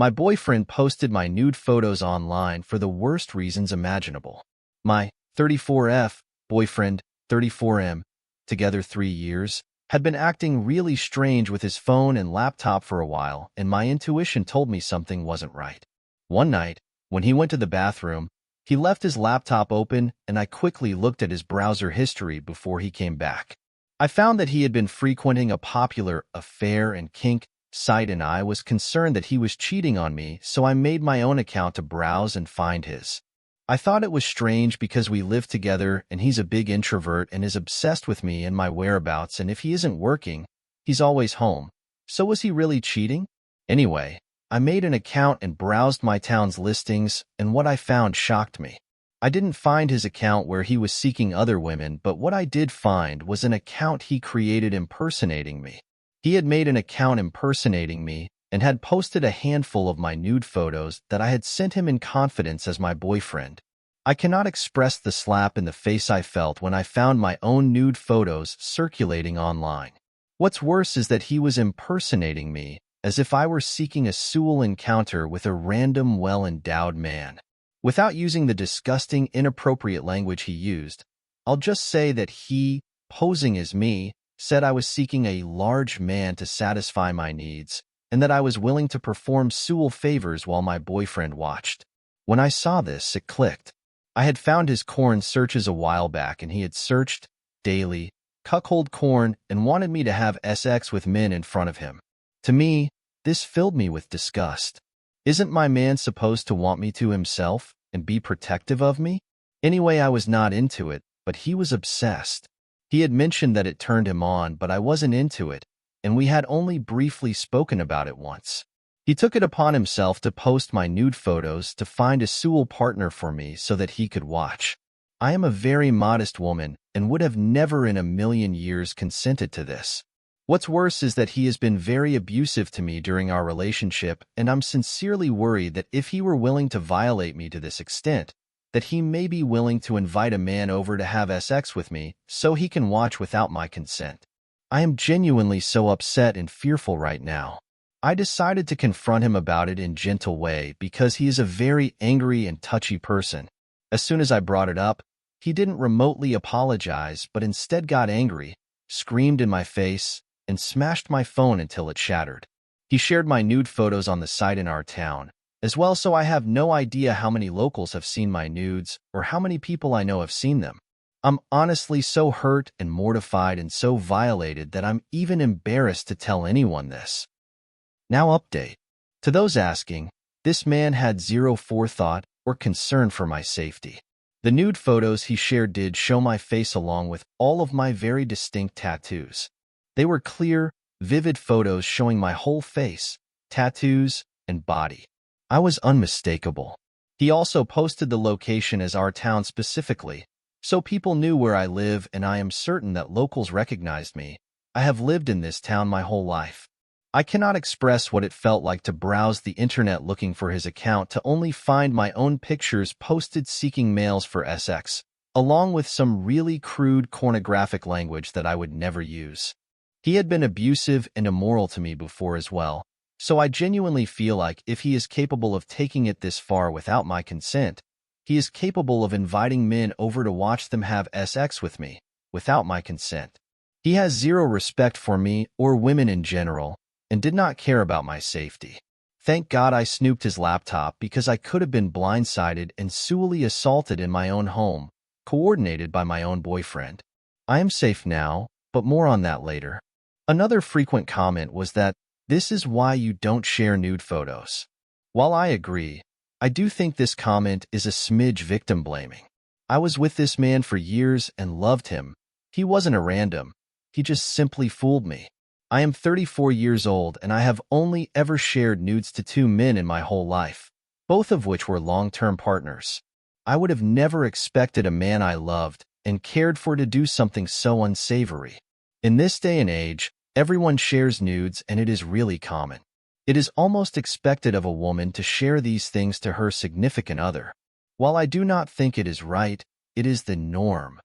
My boyfriend posted my nude photos online for the worst reasons imaginable. My 34F boyfriend, 34M, together 3 years, had been acting really strange with his phone and laptop for a while, and my intuition told me something wasn't right. One night, when he went to the bathroom, he left his laptop open, and I quickly looked at his browser history before he came back. I found that he had been frequenting a popular affair and kink site, and I was concerned that he was cheating on me, so I made my own account to browse and find his. I thought it was strange because we live together and he's a big introvert and is obsessed with me and my whereabouts, and if he isn't working, he's always home. So was he really cheating? Anyway, I made an account and browsed my town's listings, and what I found shocked me. I didn't find his account where he was seeking other women, but what I did find was an account he created impersonating me. He had made an account impersonating me and had posted a handful of my nude photos that I had sent him in confidence as my boyfriend. I cannot express the slap in the face I felt when I found my own nude photos circulating online. What's worse is that he was impersonating me, as if I were seeking a sexual encounter with a random well-endowed man. Without using the disgusting, inappropriate language he used, I'll just say that he, posing as me, said I was seeking a large man to satisfy my needs, and that I was willing to perform sexual favors while my boyfriend watched. When I saw this, it clicked. I had found his corn searches a while back, and he had searched, daily, cuckold corn, and wanted me to have sex with men in front of him. To me, this filled me with disgust. Isn't my man supposed to want me to himself and be protective of me? Anyway, I was not into it, but he was obsessed. He had mentioned that it turned him on, but I wasn't into it, and we had only briefly spoken about it once. He took it upon himself to post my nude photos to find a sexual partner for me so that he could watch. I am a very modest woman and would have never in a million years consented to this. What's worse is that he has been very abusive to me during our relationship, and I'm sincerely worried that if he were willing to violate me to this extent, that he may be willing to invite a man over to have sex with me so he can watch without my consent. I am genuinely so upset and fearful right now. I decided to confront him about it in a gentle way because he is a very angry and touchy person. As soon as I brought it up, he didn't remotely apologize, but instead got angry, screamed in my face, and smashed my phone until it shattered. He shared my nude photos on the site in our town as well, so I have no idea how many locals have seen my nudes or how many people I know have seen them. I'm honestly so hurt and mortified and so violated that I'm even embarrassed to tell anyone this. Now update. To those asking, this man had zero forethought or concern for my safety. The nude photos he shared did show my face along with all of my very distinct tattoos. They were clear, vivid photos showing my whole face, tattoos, and body. I was unmistakable. He also posted the location as our town specifically, so people knew where I live, and I am certain that locals recognized me. I have lived in this town my whole life. I cannot express what it felt like to browse the internet looking for his account to only find my own pictures posted seeking males for sex, along with some really crude pornographic language that I would never use. He had been abusive and immoral to me before as well, so I genuinely feel like if he is capable of taking it this far without my consent, he is capable of inviting men over to watch them have sex with me, without my consent. He has zero respect for me or women in general, and did not care about my safety. Thank God I snooped his laptop because I could have been blindsided and sexually assaulted in my own home, coordinated by my own boyfriend. I am safe now, but more on that later. Another frequent comment was that this is why you don't share nude photos. While I agree, I do think this comment is a smidge victim blaming. I was with this man for years and loved him. He wasn't a random. He just simply fooled me. I am 34 years old and I have only ever shared nudes to 2 men in my whole life, both of which were long-term partners. I would have never expected a man I loved and cared for to do something so unsavory. In this day and age, everyone shares nudes and it is really common. It is almost expected of a woman to share these things to her significant other. While I do not think it is right, it is the norm.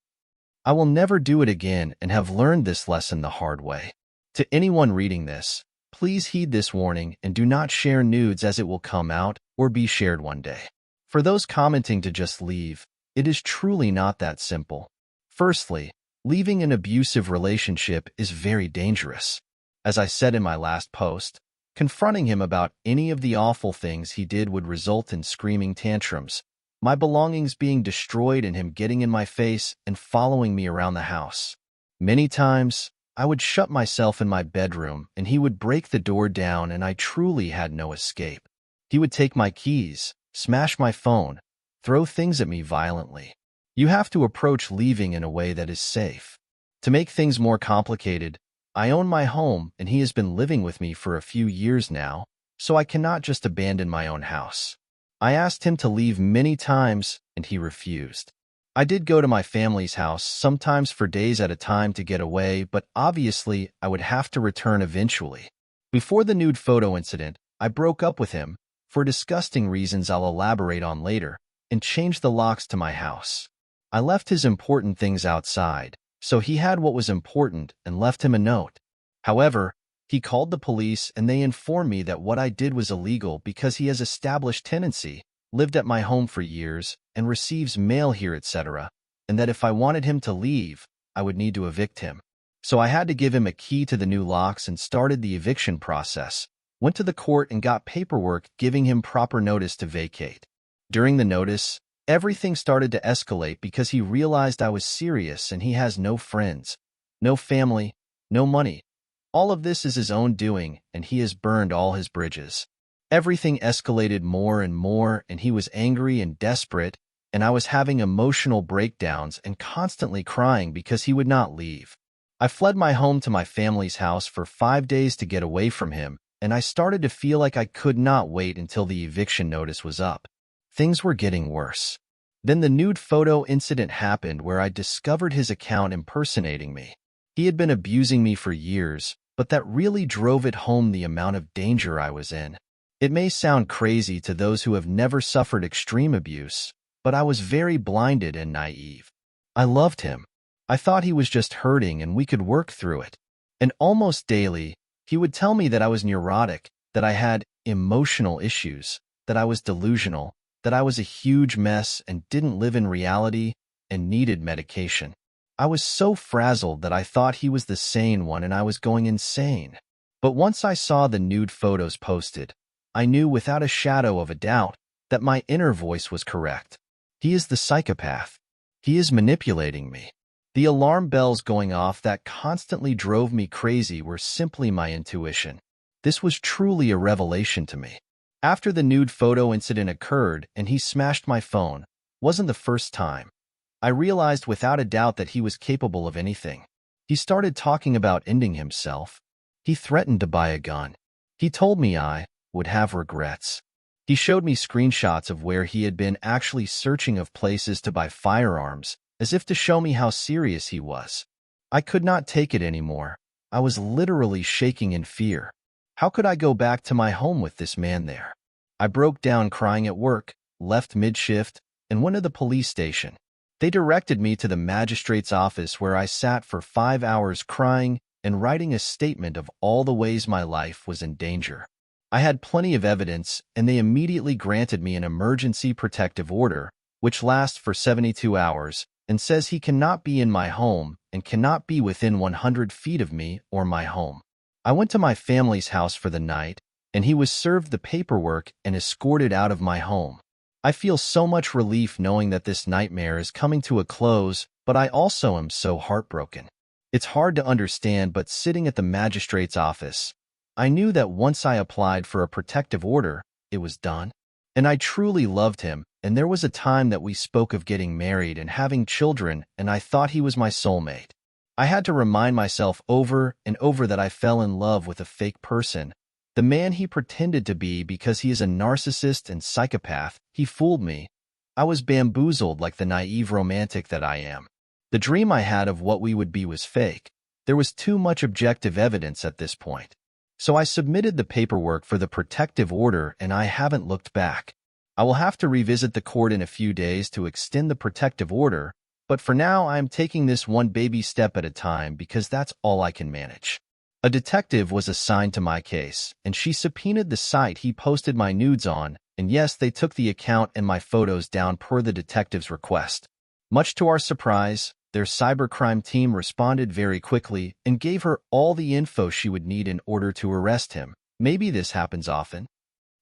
I will never do it again and have learned this lesson the hard way. To anyone reading this, Please heed this warning and do not share nudes as it will come out or be shared one day. For those commenting to just leave, it is truly not that simple. Firstly, leaving an abusive relationship is very dangerous. As I said in my last post, confronting him about any of the awful things he did would result in screaming tantrums, my belongings being destroyed and him getting in my face and following me around the house. Many times, I would shut myself in my bedroom and he would break the door down and I truly had no escape. He would take my keys, smash my phone, throw things at me violently. You have to approach leaving in a way that is safe. To make things more complicated, I own my home and he has been living with me for a few years now, so I cannot just abandon my own house. I asked him to leave many times and he refused. I did go to my family's house, sometimes for days at a time to get away, but obviously I would have to return eventually. Before the nude photo incident, I broke up with him, for disgusting reasons I'll elaborate on later, and changed the locks to my house. I left his important things outside, so he had what was important and left him a note. However, he called the police and they informed me that what I did was illegal because he has established tenancy, lived at my home for years, and receives mail here, etc., and that if I wanted him to leave, I would need to evict him. So I had to give him a key to the new locks and started the eviction process, went to the court and got paperwork giving him proper notice to vacate. During the notice, everything started to escalate because he realized I was serious and he has no friends, no family, no money. All of this is his own doing and he has burned all his bridges. Everything escalated more and more and he was angry and desperate, and I was having emotional breakdowns and constantly crying because he would not leave. I fled my home to my family's house for 5 days to get away from him, and I started to feel like I could not wait until the eviction notice was up. Things were getting worse. Then the nude photo incident happened where I discovered his account impersonating me. He had been abusing me for years, but that really drove it home the amount of danger I was in. It may sound crazy to those who have never suffered extreme abuse, but I was very blinded and naive. I loved him. I thought he was just hurting and we could work through it. And almost daily, he would tell me that I was neurotic, that I had emotional issues, that I was delusional, that I was a huge mess and didn't live in reality and needed medication. I was so frazzled that I thought he was the sane one and I was going insane. But once I saw the nude photos posted, I knew without a shadow of a doubt that my inner voice was correct. He is the psychopath. He is manipulating me. The alarm bells going off that constantly drove me crazy were simply my intuition. This was truly a revelation to me. After the nude photo incident occurred and he smashed my phone, wasn't the first time. I realized without a doubt that he was capable of anything. He started talking about ending himself. He threatened to buy a gun. He told me I would have regrets. He showed me screenshots of where he had been actually searching of places to buy firearms, as if to show me how serious he was. I could not take it anymore. I was literally shaking in fear. How could I go back to my home with this man there? I broke down crying at work, left mid-shift, and went to the police station. They directed me to the magistrate's office where I sat for 5 hours crying and writing a statement of all the ways my life was in danger. I had plenty of evidence, and they immediately granted me an emergency protective order, which lasts for 72 hours, and says he cannot be in my home and cannot be within 100 feet of me or my home. I went to my family's house for the night, and he was served the paperwork and escorted out of my home. I feel so much relief knowing that this nightmare is coming to a close, but I also am so heartbroken. It's hard to understand, but sitting at the magistrate's office, I knew that once I applied for a protective order, it was done. And I truly loved him, and there was a time that we spoke of getting married and having children, and I thought he was my soulmate. I had to remind myself over and over that I fell in love with a fake person, the man he pretended to be because he is a narcissist and psychopath. He fooled me. I was bamboozled like the naive romantic that I am. The dream I had of what we would be was fake. There was too much objective evidence at this point. So I submitted the paperwork for the protective order and I haven't looked back. I will have to revisit the court in a few days to extend the protective order, but for now I am taking this one baby step at a time because that's all I can manage. A detective was assigned to my case, and she subpoenaed the site he posted my nudes on, and yes, they took the account and my photos down per the detective's request. Much to our surprise, their cybercrime team responded very quickly and gave her all the info she would need in order to arrest him. Maybe this happens often.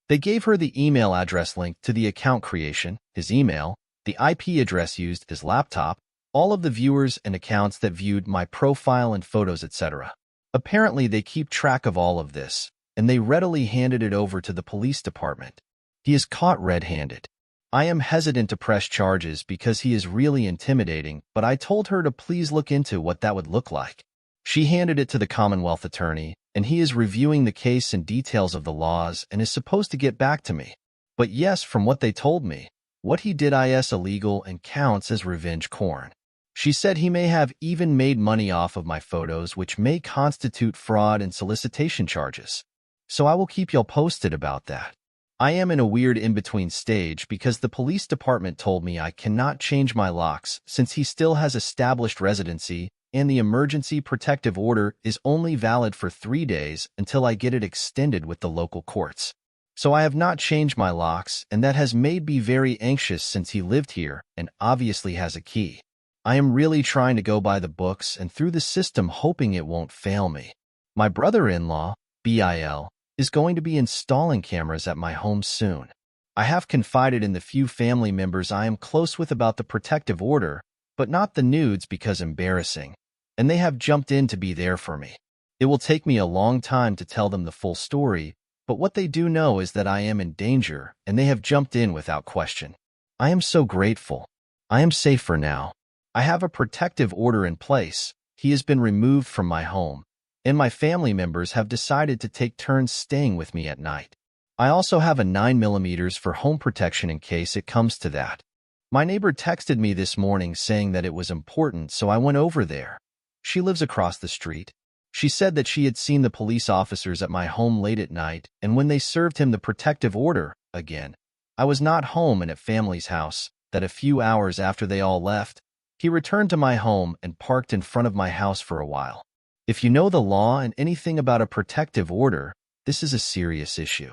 They gave her the email address linked to the account creation, his email, the IP address used, his laptop, all of the viewers and accounts that viewed my profile and photos, etc. Apparently, they keep track of all of this, and they readily handed it over to the police department. He is caught red-handed. I am hesitant to press charges because he is really intimidating, but I told her to please look into what that would look like. She handed it to the Commonwealth attorney, and he is reviewing the case and details of the laws and is supposed to get back to me. But yes, from what they told me, what he did is illegal and counts as revenge porn. She said he may have even made money off of my photos, which may constitute fraud and solicitation charges. So I will keep y'all posted about that. I am in a weird in-between stage because the police department told me I cannot change my locks since he still has established residency and the emergency protective order is only valid for 3 days until I get it extended with the local courts. So I have not changed my locks, and that has made me very anxious since he lived here and obviously has a key. I am really trying to go by the books and through the system hoping it won't fail me. My brother-in-law, Bill, is going to be installing cameras at my home soon. I have confided in the few family members I am close with about the protective order, but not the nudes because embarrassing, and they have jumped in to be there for me. It will take me a long time to tell them the full story, but what they do know is that I am in danger, and they have jumped in without question. I am so grateful. I am safe for now. I have a protective order in place. He has been removed from my home, and my family members have decided to take turns staying with me at night. I also have a 9mm for home protection in case it comes to that. My neighbor texted me this morning saying that it was important, so I went over there. She lives across the street. She said that she had seen the police officers at my home late at night, and when they served him the protective order, again, I was not home and at family's house, that a few hours after they all left, he returned to my home and parked in front of my house for a while. If you know the law and anything about a protective order, this is a serious issue.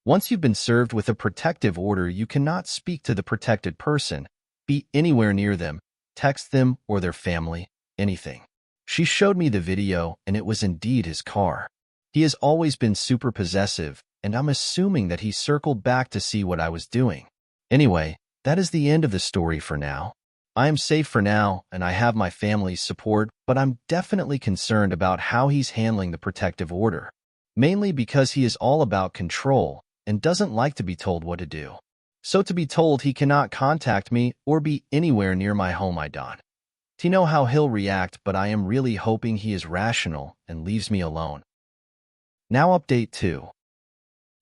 Once you've been served with a protective order, you cannot speak to the protected person, be anywhere near them, text them or their family, anything. She showed me the video, and it was indeed his car. He has always been super possessive, and I'm assuming that he circled back to see what I was doing. Anyway, that is the end of the story for now. I am safe for now, and I have my family's support, but I'm definitely concerned about how he's handling the protective order, mainly because he is all about control and doesn't like to be told what to do. So to be told he cannot contact me or be anywhere near my home, I don't know how he'll react, but I am really hoping he is rational and leaves me alone. Now update 2.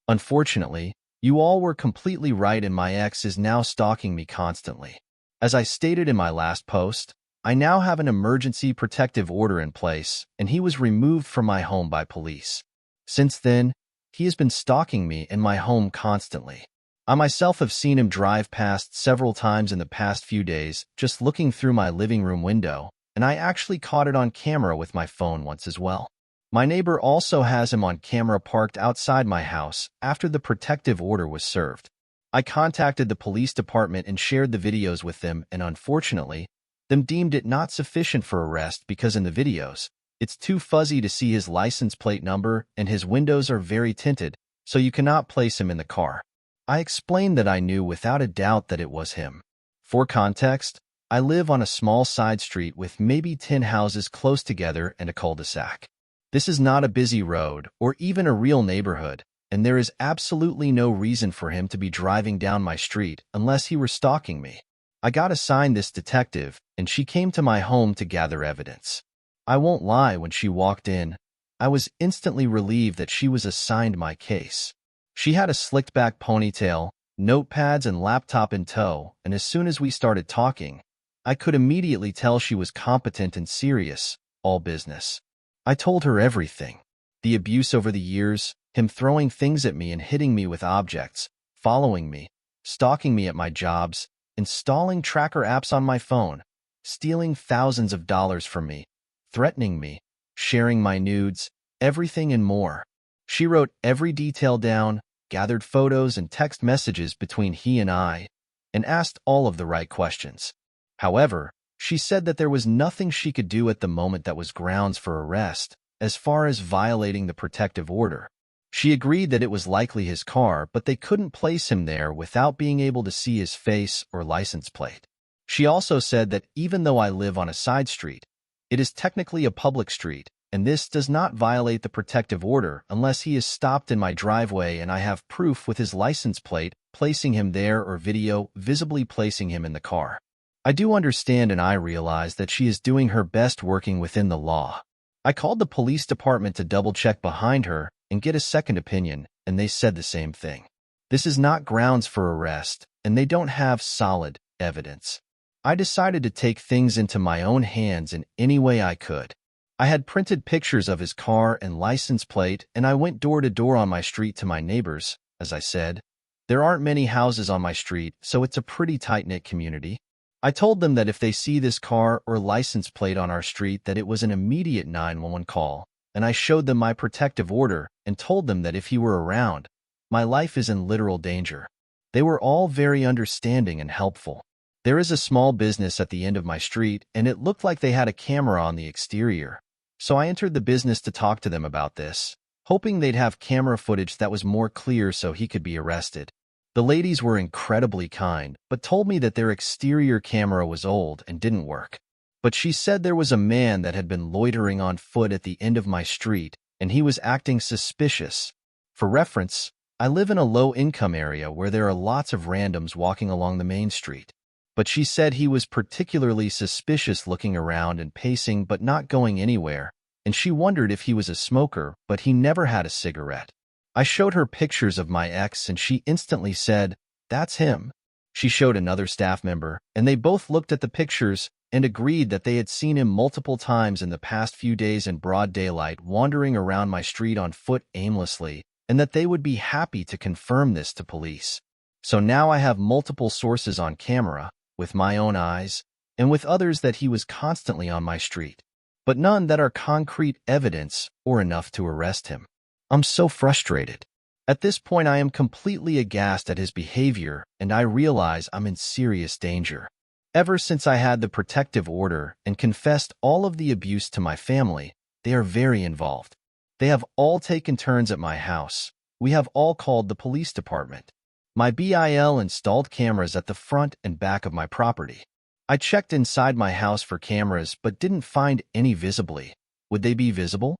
Unfortunately, you all were completely right and my ex is now stalking me constantly. As I stated in my last post, I now have an emergency protective order in place, and he was removed from my home by police. Since then, he has been stalking me in my home constantly. I myself have seen him drive past several times in the past few days, just looking through my living room window, and I actually caught it on camera with my phone once as well. My neighbor also has him on camera parked outside my house after the protective order was served. I contacted the police department and shared the videos with them, and unfortunately, them deemed it not sufficient for arrest because in the videos, it's too fuzzy to see his license plate number and his windows are very tinted, so you cannot place him in the car. I explained that I knew without a doubt that it was him. For context, I live on a small side street with maybe 10 houses close together and a cul-de-sac. This is not a busy road or even a real neighborhood, and there is absolutely no reason for him to be driving down my street unless he were stalking me. I got assigned this detective, and she came to my home to gather evidence. I won't lie, when she walked in, I was instantly relieved that she was assigned my case. She had a slicked-back ponytail, notepads and laptop in tow, and as soon as we started talking, I could immediately tell she was competent and serious, all business. I told her everything. The abuse over the years, him throwing things at me and hitting me with objects, following me, stalking me at my jobs, installing tracker apps on my phone, stealing thousands of dollars from me, threatening me, sharing my nudes, everything and more. She wrote every detail down, gathered photos and text messages between he and I, and asked all of the right questions. However, she said that there was nothing she could do at the moment that was grounds for arrest, as far as violating the protective order. She agreed that it was likely his car, but they couldn't place him there without being able to see his face or license plate. She also said that even though I live on a side street, it is technically a public street, and this does not violate the protective order unless he is stopped in my driveway and I have proof with his license plate placing him there or video visibly placing him in the car. I do understand and I realize that she is doing her best working within the law. I called the police department to double-check behind her and get a second opinion, and they said the same thing. This is not grounds for arrest, and they don't have solid evidence. I decided to take things into my own hands in any way I could. I had printed pictures of his car and license plate, and I went door to door on my street to my neighbors. As I said, there aren't many houses on my street, so it's a pretty tight-knit community. I told them that if they see this car or license plate on our street that it was an immediate 911 call, and I showed them my protective order and told them that if he were around, my life is in literal danger. They were all very understanding and helpful. There is a small business at the end of my street, and it looked like they had a camera on the exterior. So I entered the business to talk to them about this, hoping they'd have camera footage that was more clear so he could be arrested. The ladies were incredibly kind, but told me that their exterior camera was old and didn't work. But she said there was a man that had been loitering on foot at the end of my street, and he was acting suspicious. For reference, I live in a low-income area where there are lots of randoms walking along the main street. But she said he was particularly suspicious looking around and pacing but not going anywhere, and she wondered if he was a smoker, but he never had a cigarette. I showed her pictures of my ex and she instantly said, "That's him." She showed another staff member, and they both looked at the pictures and agreed that they had seen him multiple times in the past few days in broad daylight wandering around my street on foot aimlessly, and that they would be happy to confirm this to police. So now I have multiple sources on camera, with my own eyes, and with others that he was constantly on my street, but none that are concrete evidence or enough to arrest him. I'm so frustrated. At this point, I am completely aghast at his behavior, and I realize I'm in serious danger. Ever since I had the protective order and confessed all of the abuse to my family, they are very involved. They have all taken turns at my house. We have all called the police department. My BIL installed cameras at the front and back of my property. I checked inside my house for cameras but didn't find any visibly. Would they be visible?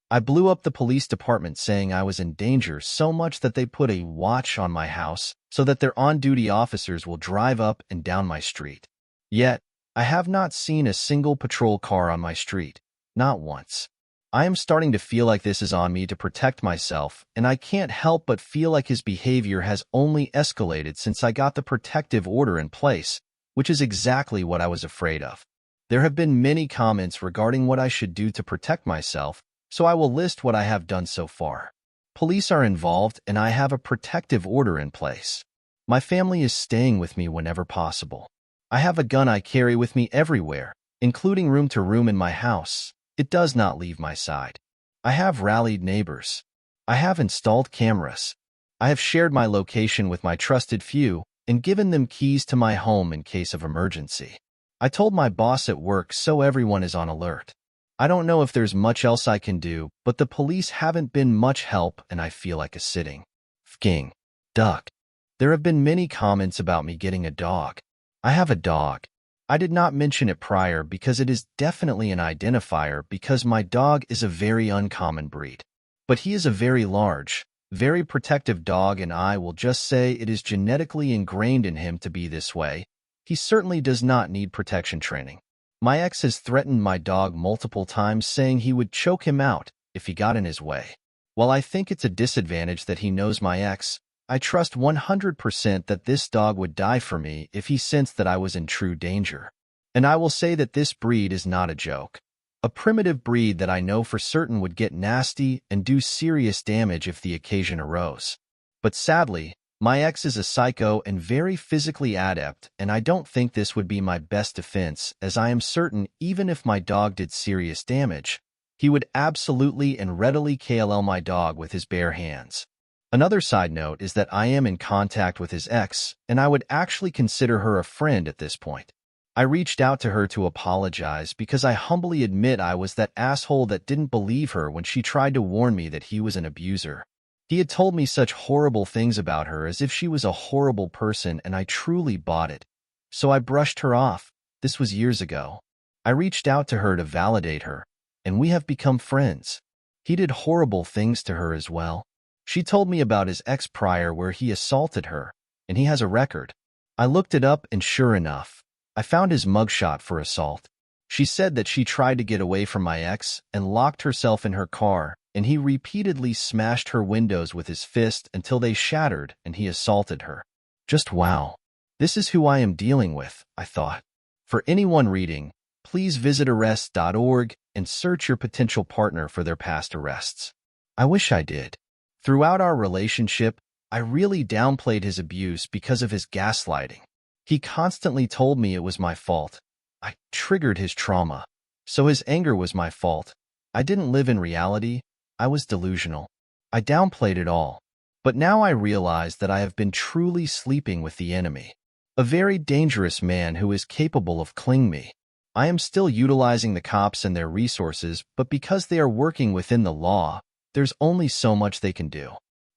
I blew up the police department saying I was in danger so much that they put a watch on my house so that their on-duty officers will drive up and down my street. Yet, I have not seen a single patrol car on my street, not once. I am starting to feel like this is on me to protect myself, and I can't help but feel like his behavior has only escalated since I got the protective order in place, which is exactly what I was afraid of. There have been many comments regarding what I should do to protect myself, so I will list what I have done so far. Police are involved, and I have a protective order in place. My family is staying with me whenever possible. I have a gun I carry with me everywhere, including room to room in my house. It does not leave my side. I have rallied neighbors. I have installed cameras. I have shared my location with my trusted few and given them keys to my home in case of emergency. I told my boss at work so everyone is on alert. I don't know if there's much else I can do, but the police haven't been much help and I feel like a sitting f***ing duck. There have been many comments about me getting a dog. I have a dog. I did not mention it prior because it is definitely an identifier because my dog is a very uncommon breed. But he is a very large, very protective dog, and I will just say it is genetically ingrained in him to be this way. He certainly does not need protection training. My ex has threatened my dog multiple times saying he would choke him out if he got in his way. While I think it's a disadvantage that he knows my ex, I trust 100% that this dog would die for me if he sensed that I was in true danger. And I will say that this breed is not a joke. A primitive breed that I know for certain would get nasty and do serious damage if the occasion arose. But sadly, my ex is a psycho and very physically adept, and I don't think this would be my best defense, as I am certain even if my dog did serious damage, He would absolutely and readily kill my dog with his bare hands. Another side note is that I am in contact with his ex, and I would actually consider her a friend at this point. I reached out to her to apologize because I humbly admit I was that asshole that didn't believe her when she tried to warn me that he was an abuser. He had told me such horrible things about her as if she was a horrible person, and I truly bought it. So I brushed her off. This was years ago. I reached out to her to validate her, and we have become friends. He did horrible things to her as well. She told me about his ex prior where he assaulted her, and he has a record. I looked it up, and sure enough, I found his mugshot for assault. She said that she tried to get away from my ex and locked herself in her car, and he repeatedly smashed her windows with his fist until they shattered, and he assaulted her. Just wow. This is who I am dealing with, I thought. For anyone reading, please visit arrest.org and search your potential partner for their past arrests. I wish I did. Throughout our relationship, I really downplayed his abuse because of his gaslighting. He constantly told me it was my fault. I triggered his trauma. So his anger was my fault. I didn't live in reality. I was delusional. I downplayed it all. But now I realize that I have been truly sleeping with the enemy. A very dangerous man who is capable of killing me. I am still utilizing the cops and their resources, but because they are working within the law, there's only so much they can do.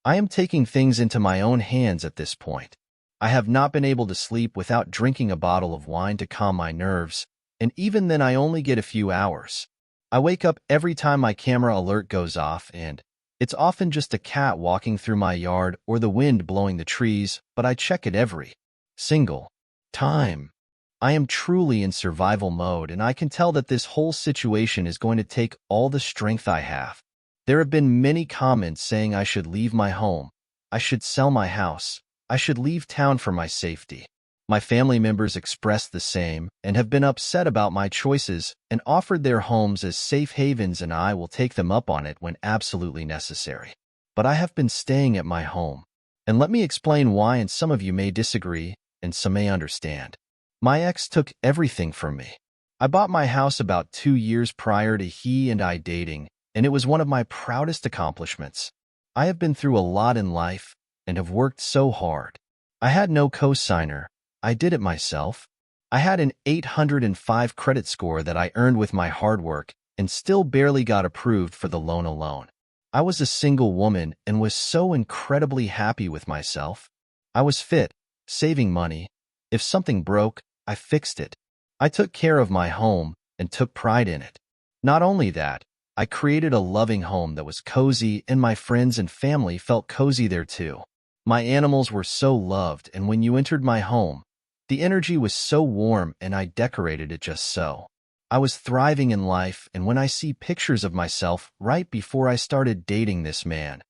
I am taking things into my own hands at this point. I have not been able to sleep without drinking a bottle of wine to calm my nerves, and even then I only get a few hours. I wake up every time my camera alert goes off, and it's often just a cat walking through my yard or the wind blowing the trees, but I check it every single time. I am truly in survival mode, and I can tell that this whole situation is going to take all the strength I have. There have been many comments saying I should leave my home, I should sell my house, I should leave town for my safety. My family members expressed the same and have been upset about my choices and offered their homes as safe havens, and I will take them up on it when absolutely necessary. But I have been staying at my home. And let me explain why, and some of you may disagree, and some may understand. My ex took everything from me. I bought my house about 2 years prior to he and I dating, and it was one of my proudest accomplishments. I have been through a lot in life and have worked so hard. I had no co-signer. I did it myself. I had an 805 credit score that I earned with my hard work and still barely got approved for the loan alone. I was a single woman and was so incredibly happy with myself. I was fit, saving money. If something broke, I fixed it. I took care of my home and took pride in it. Not only that, I created a loving home that was cozy, and my friends and family felt cozy there too. My animals were so loved, and when you entered my home, the energy was so warm, and I decorated it just so. I was thriving in life, and when I see pictures of myself right before I started dating this man,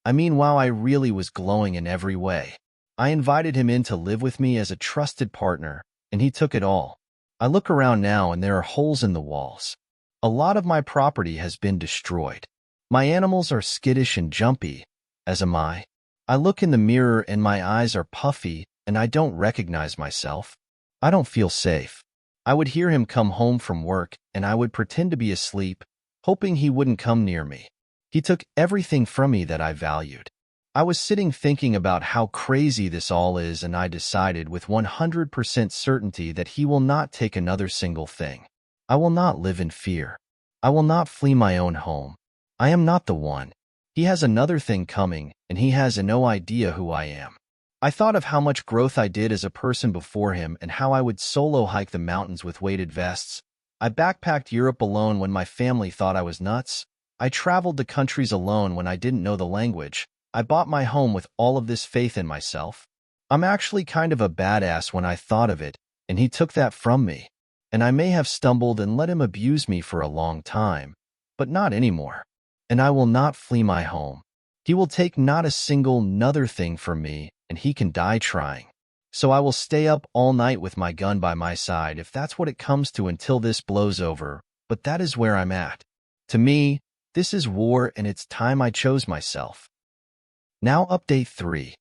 wow, I really was glowing in every way. I invited him in to live with me as a trusted partner, and he took it all. I look around now and there are holes in the walls. A lot of my property has been destroyed. My animals are skittish and jumpy, as am I. I look in the mirror and my eyes are puffy, and I don't recognize myself. I don't feel safe. I would hear him come home from work, and I would pretend to be asleep, hoping he wouldn't come near me. He took everything from me that I valued. I was sitting thinking about how crazy this all is, and I decided with 100% certainty that he will not take another single thing. I will not live in fear. I will not flee my own home. I am not the one. He has another thing coming, and he has no idea who I am. I thought of how much growth I did as a person before him and how I would solo hike the mountains with weighted vests. I backpacked Europe alone when my family thought I was nuts. I traveled to countries alone when I didn't know the language. I bought my home with all of this faith in myself. I'm actually kind of a badass when I thought of it, and he took that from me. And I may have stumbled and let him abuse me for a long time, but not anymore. And I will not flee my home. He will take not a single nother thing from me, and he can die trying. So I will stay up all night with my gun by my side if that's what it comes to until this blows over, but that is where I'm at. To me, this is war, and it's time I chose myself. Now update 3.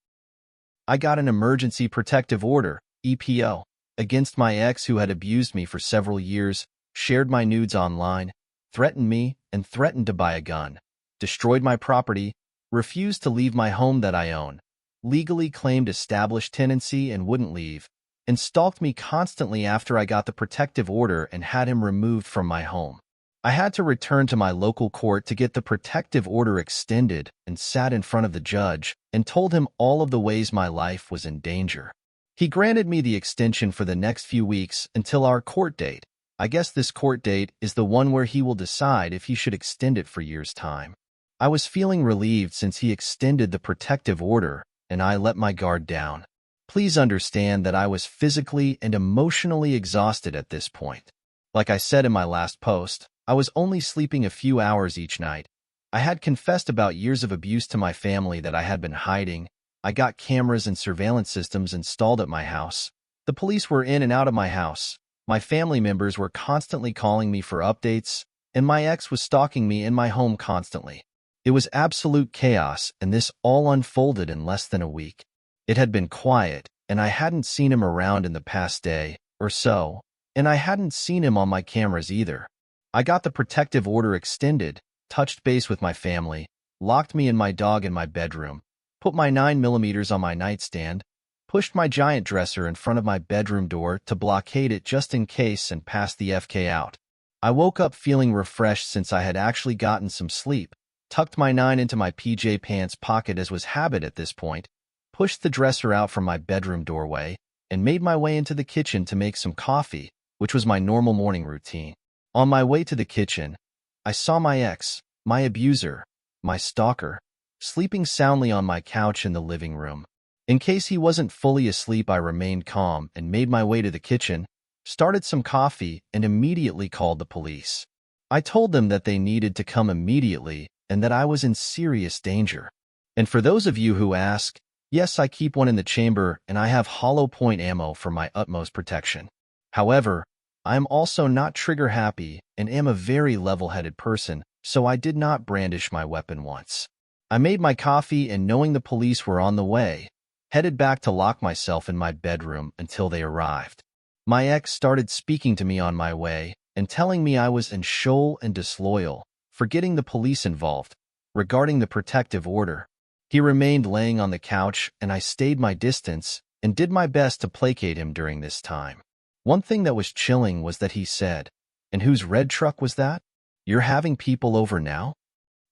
I got an emergency protective order, EPO, against my ex who had abused me for several years, shared my nudes online, threatened me, and threatened to buy a gun, destroyed my property, refused to leave my home that I own, legally claimed established tenancy and wouldn't leave, and stalked me constantly after I got the protective order and had him removed from my home. I had to return to my local court to get the protective order extended and sat in front of the judge and told him all of the ways my life was in danger. He granted me the extension for the next few weeks until our court date. I guess this court date is the one where he will decide if he should extend it for years' time. I was feeling relieved since he extended the protective order, and I let my guard down. Please understand that I was physically and emotionally exhausted at this point. Like I said in my last post, I was only sleeping a few hours each night. I had confessed about years of abuse to my family that I had been hiding. I got cameras and surveillance systems installed at my house. The police were in and out of my house. My family members were constantly calling me for updates, and my ex was stalking me in my home constantly. It was absolute chaos, and this all unfolded in less than a week. It had been quiet, and I hadn't seen him around in the past day or so, and I hadn't seen him on my cameras either. I got the protective order extended, touched base with my family, locked me and my dog in my bedroom, put my 9mm on my nightstand, pushed my giant dresser in front of my bedroom door to blockade it just in case and passed the FK out. I woke up feeling refreshed since I had actually gotten some sleep, tucked my 9 into my PJ pants pocket as was habit at this point, pushed the dresser out from my bedroom doorway, and made my way into the kitchen to make some coffee, which was my normal morning routine. On my way to the kitchen, I saw my ex, my abuser, my stalker, sleeping soundly on my couch in the living room. In case he wasn't fully asleep, I remained calm and made my way to the kitchen, started some coffee, and immediately called the police. I told them that they needed to come immediately and that I was in serious danger. And for those of you who ask, yes, I keep one in the chamber and I have hollow point ammo for my utmost protection. However, I am also not trigger happy and am a very level-headed person, so I did not brandish my weapon once. I made my coffee and, knowing the police were on the way, headed back to lock myself in my bedroom until they arrived. My ex started speaking to me on my way and telling me I was in shoal and disloyal for getting the police involved regarding the protective order. He remained laying on the couch and I stayed my distance and did my best to placate him during this time. One thing that was chilling was that he said, "And whose red truck was that? You're having people over now?"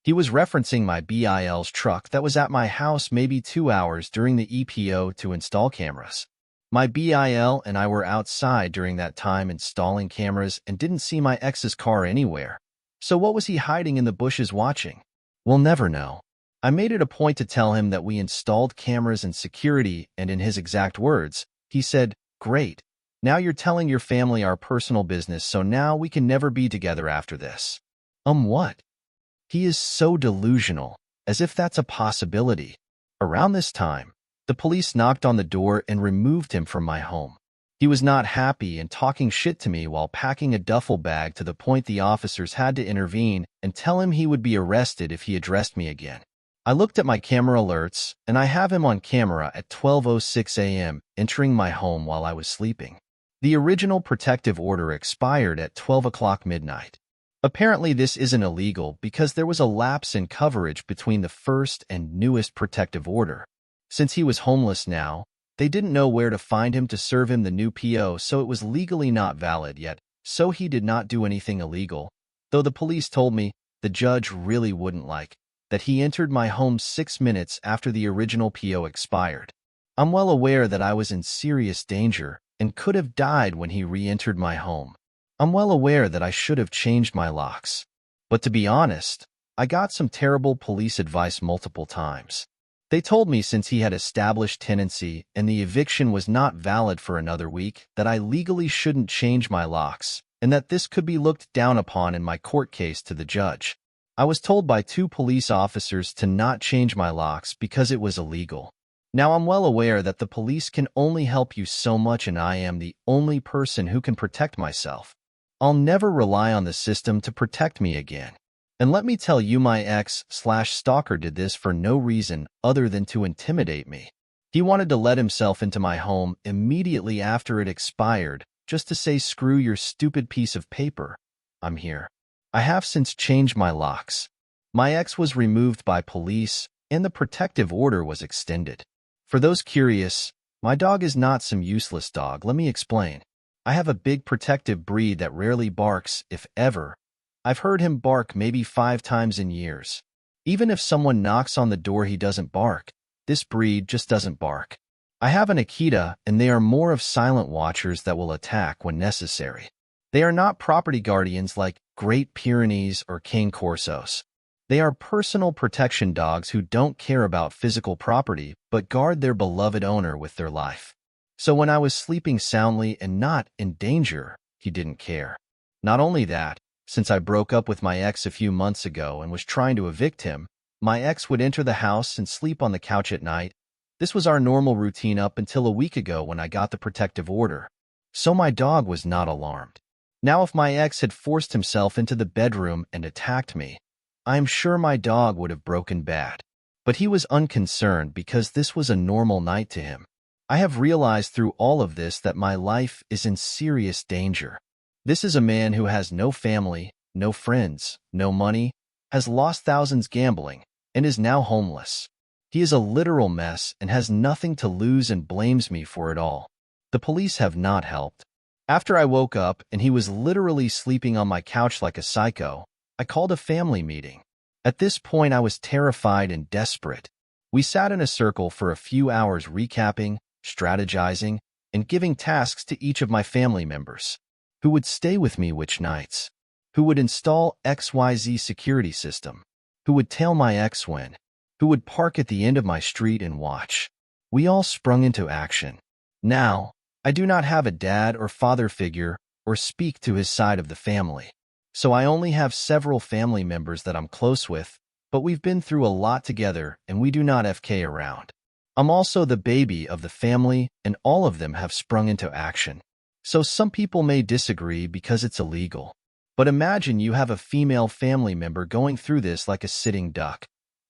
He was referencing my BIL's truck that was at my house maybe 2 hours during the EPO to install cameras. My BIL and I were outside during that time installing cameras and didn't see my ex's car anywhere. So what was he hiding in the bushes watching? We'll never know. I made it a point to tell him that we installed cameras and security, and in his exact words, he said, "Great. Now you're telling your family our personal business, so now we can never be together after this." What? He is so delusional, as if that's a possibility. Around this time, the police knocked on the door and removed him from my home. He was not happy and talking shit to me while packing a duffel bag, to the point the officers had to intervene and tell him he would be arrested if he addressed me again. I looked at my camera alerts, and I have him on camera at 12:06 a.m. entering my home while I was sleeping. The original protective order expired at 12 o'clock midnight. Apparently this isn't illegal because there was a lapse in coverage between the first and newest protective order. Since he was homeless now, they didn't know where to find him to serve him the new PO, so it was legally not valid yet, so he did not do anything illegal, though the police told me the judge really wouldn't like that he entered my home 6 minutes after the original PO expired. I'm well aware that I was in serious danger and could have died when he re-entered my home. I'm well aware that I should have changed my locks. But to be honest, I got some terrible police advice multiple times. They told me since he had established tenancy and the eviction was not valid for another week, that I legally shouldn't change my locks, and that this could be looked down upon in my court case to the judge. I was told by 2 police officers to not change my locks because it was illegal. Now I'm well aware that the police can only help you so much, and I am the only person who can protect myself. I'll never rely on the system to protect me again. And let me tell you, my ex/stalker did this for no reason other than to intimidate me. He wanted to let himself into my home immediately after it expired, just to say, "Screw your stupid piece of paper. I'm here." I have since changed my locks. My ex was removed by police, and the protective order was extended. For those curious, my dog is not some useless dog. Let me explain. I have a big protective breed that rarely barks, if ever. I've heard him bark maybe 5 times in years. Even if someone knocks on the door, he doesn't bark. This breed just doesn't bark. I have an AITA, and they are more of silent watchers that will attack when necessary. They are not property guardians like Great Pyrenees or Cane Corsos. They are personal protection dogs who don't care about physical property but guard their beloved owner with their life. So when I was sleeping soundly and not in danger, he didn't care. Not only that, since I broke up with my ex a few months ago and was trying to evict him, my ex would enter the house and sleep on the couch at night. This was our normal routine up until a week ago when I got the protective order. So my dog was not alarmed. Now if my ex had forced himself into the bedroom and attacked me, I am sure my dog would have broken bad. But he was unconcerned because this was a normal night to him. I have realized through all of this that my life is in serious danger. This is a man who has no family, no friends, no money, has lost thousands gambling, and is now homeless. He is a literal mess and has nothing to lose and blames me for it all. The police have not helped. After I woke up and he was literally sleeping on my couch like a psycho, I called a family meeting. At this point, I was terrified and desperate. We sat in a circle for a few hours recapping, strategizing, and giving tasks to each of my family members. Who would stay with me which nights? Who would install XYZ security system? Who would tail my ex when? Who would park at the end of my street and watch? We all sprung into action. Now, I do not have a dad or father figure or speak to his side of the family. So I only have several family members that I'm close with, but we've been through a lot together and we do not FK around. I'm also the baby of the family and all of them have sprung into action. So some people may disagree because it's illegal. But imagine you have a female family member going through this like a sitting duck,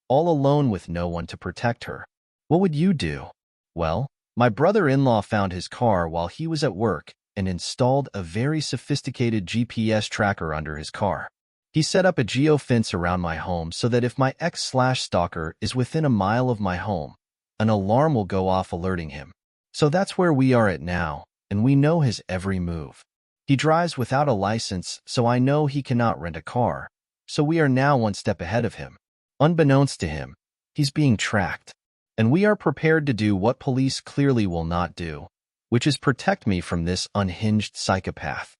all alone with no one to protect her. What would you do? Well, my brother-in-law found his car while he was at work and installed a very sophisticated GPS tracker under his car. He set up a geofence around my home so that if my ex/stalker is within a mile of my home, an alarm will go off alerting him. So that's where we are at now, and we know his every move. He drives without a license, so I know he cannot rent a car, so we are now one step ahead of him. Unbeknownst to him, he's being tracked, and we are prepared to do what police clearly will not do, which is protect me from this unhinged psychopath.